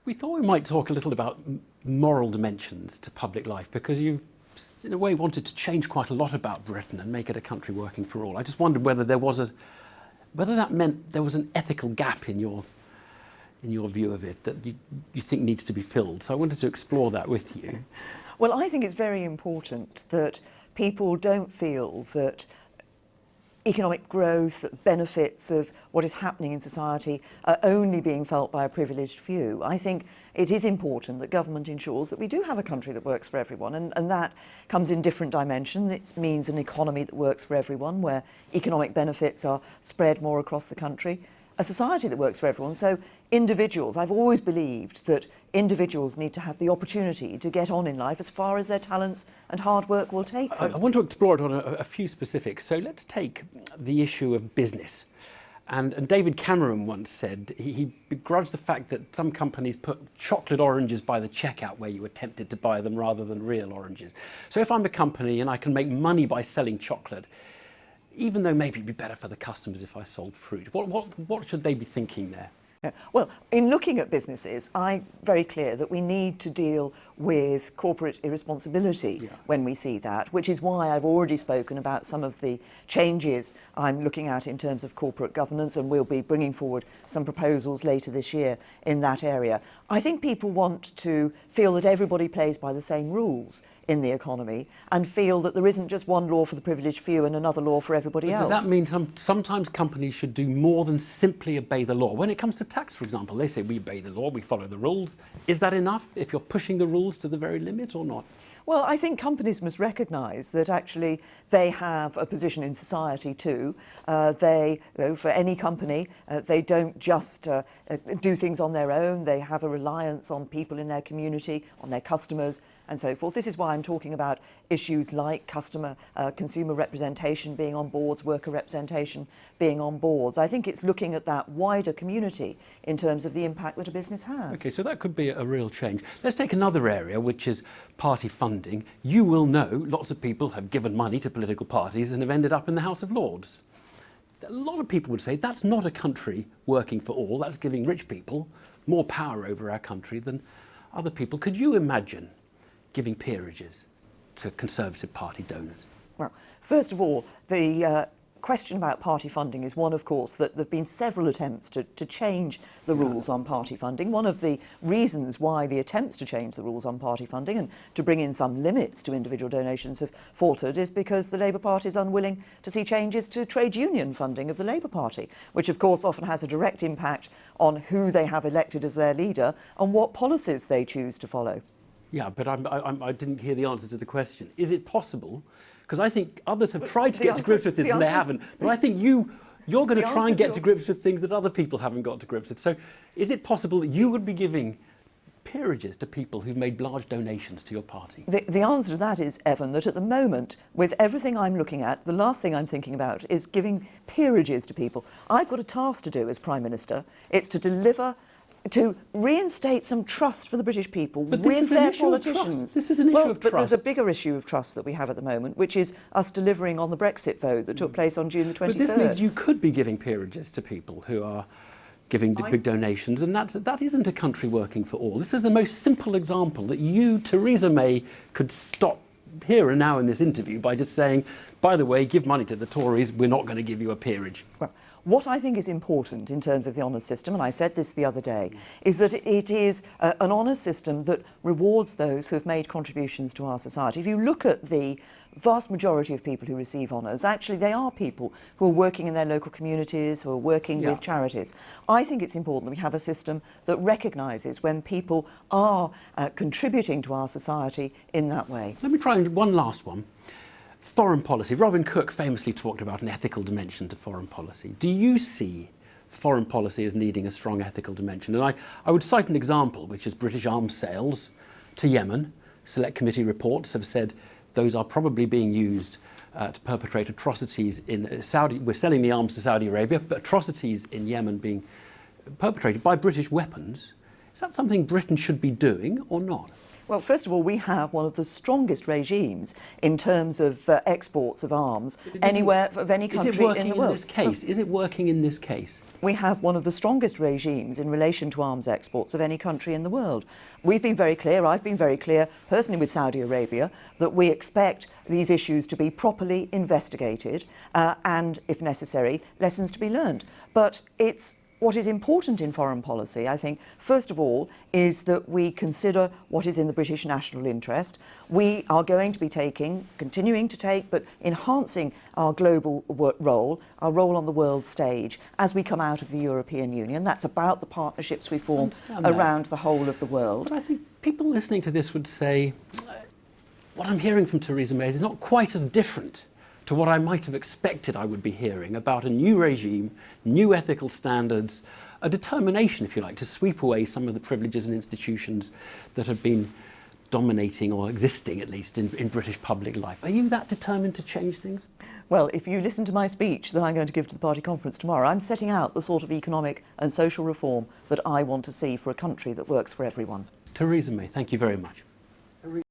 We thought we might talk a little about moral dimensions to public life, because you've, in a way, wanted to change quite a lot about Britain and make it a country working for all. I just wondered whether whether that meant there was an ethical gap in your view of it that you think needs to be filled. So I wanted to explore that with you. Well, I think it's very important that people don't feel that economic growth, that benefits of what is happening in society are only being felt by a privileged few. I think it is important that government ensures that we do have a country that works for everyone, and that comes in different dimensions. It means an economy that works for everyone, where economic benefits are spread more across the country. A society that works for everyone. So individuals, I've always believed that individuals need to have the opportunity to get on in life as far as their talents and hard work will take them. I want to explore it on a few specifics. So let's take the issue of business. And David Cameron once said he begrudged the fact that some companies put chocolate oranges by the checkout where you were tempted to buy them rather than real oranges. So if I'm a company and I can make money by selling chocolate, even though maybe it'd be better for the customers if I sold fruit, what should they be thinking there? Yeah. Well, in looking at businesses, I'm very clear that we need to deal with corporate irresponsibility when we see that, which is why I've already spoken about some of the changes I'm looking at in terms of corporate governance, and we'll be bringing forward some proposals later this year in that area. I think people want to feel that everybody plays by the same rules in the economy and feel that there isn't just one law for the privileged few and another law for everybody else. Does that mean sometimes companies should do more than simply obey the law? When it comes to tax, for example, they say we obey the law, we follow the rules. Is that enough if you're pushing the rules to the very limit or not? Well, I think companies must recognise that actually they have a position in society too. For any company, they don't just do things on their own. They have a reliance on people in their community, on their customers, and so forth. This is why I'm talking about issues like consumer representation being on boards, worker representation being on boards. I think it's looking at that wider community in terms of the impact that a business has. Okay, so that could be a real change. Let's take another area, which is party funding. You will know lots of people have given money to political parties and have ended up in the House of Lords. A lot of people would say that's not a country working for all. That's giving rich people more power over our country than other people. Could you imagine giving peerages to Conservative Party donors? Well, first of all, the question about party funding is one, of course, that there have been several attempts to change the rules on party funding. One of the reasons why the attempts to change the rules on party funding and to bring in some limits to individual donations have faltered is because the Labour Party is unwilling to see changes to trade union funding of the Labour Party, which of course often has a direct impact on who they have elected as their leader and what policies they choose to follow. Yeah, but I didn't hear the answer to the question. Is it possible? Because I think others have tried to get to grips with this and they haven't. But I think you're going to try and get to grips with things that other people haven't got to grips with. So is it possible that you would be giving peerages to people who've made large donations to your party? The answer to that is, Evan, that at the moment, with everything I'm looking at, the last thing I'm thinking about is giving peerages to people. I've got a task to do as Prime Minister. It's to reinstate some trust for the British people with their politicians. This is an issue of trust. But there's a bigger issue of trust that we have at the moment, which is us delivering on the Brexit vote that took place on June the 23rd. But this means you could be giving peerages to people who are giving big donations, and that isn't a country working for all. This is the most simple example that you, Theresa May, could stop here and now in this interview by just saying, by the way, give money to the Tories, we're not going to give you a peerage. Well, what I think is important in terms of the honours system, and I said this the other day, is that it is an honours system that rewards those who have made contributions to our society. If you look at the vast majority of people who receive honours, actually they are people who are working in their local communities, who are working with charities. I think it's important that we have a system that recognises when people are contributing to our society in that way. Let me try one last one. Foreign policy. Robin Cook famously talked about an ethical dimension to foreign policy. Do you see foreign policy as needing a strong ethical dimension? And I would cite an example, which is British arms sales to Yemen. Select committee reports have said those are probably being used to perpetrate atrocities in Saudi. We're selling the arms to Saudi Arabia, but atrocities in Yemen being perpetrated by British weapons. Is that something Britain should be doing or not? Well, first of all, we have one of the strongest regimes in terms of exports of arms anywhere of any country in the world. Is it working in this case? Is it working in this case? We have one of the strongest regimes in relation to arms exports of any country in the world. We've been very clear, I've been very clear personally with Saudi Arabia, that we expect these issues to be properly investigated and, if necessary, lessons to be learned. But what is important in foreign policy, I think, first of all, is that we consider what is in the British national interest. We are going to be continuing to take, but enhancing our global role, our role on the world stage as we come out of the European Union. That's about the partnerships we form around the whole of the world. But I think people listening to this would say, what I'm hearing from Theresa May is not quite as different to what I might have expected I would be hearing about a new regime, new ethical standards, a determination, if you like, to sweep away some of the privileges and institutions that have been dominating, or existing at least, in British public life. Are you that determined to change things? Well, if you listen to my speech that I'm going to give to the party conference tomorrow, I'm setting out the sort of economic and social reform that I want to see for a country that works for everyone. Theresa May, thank you very much.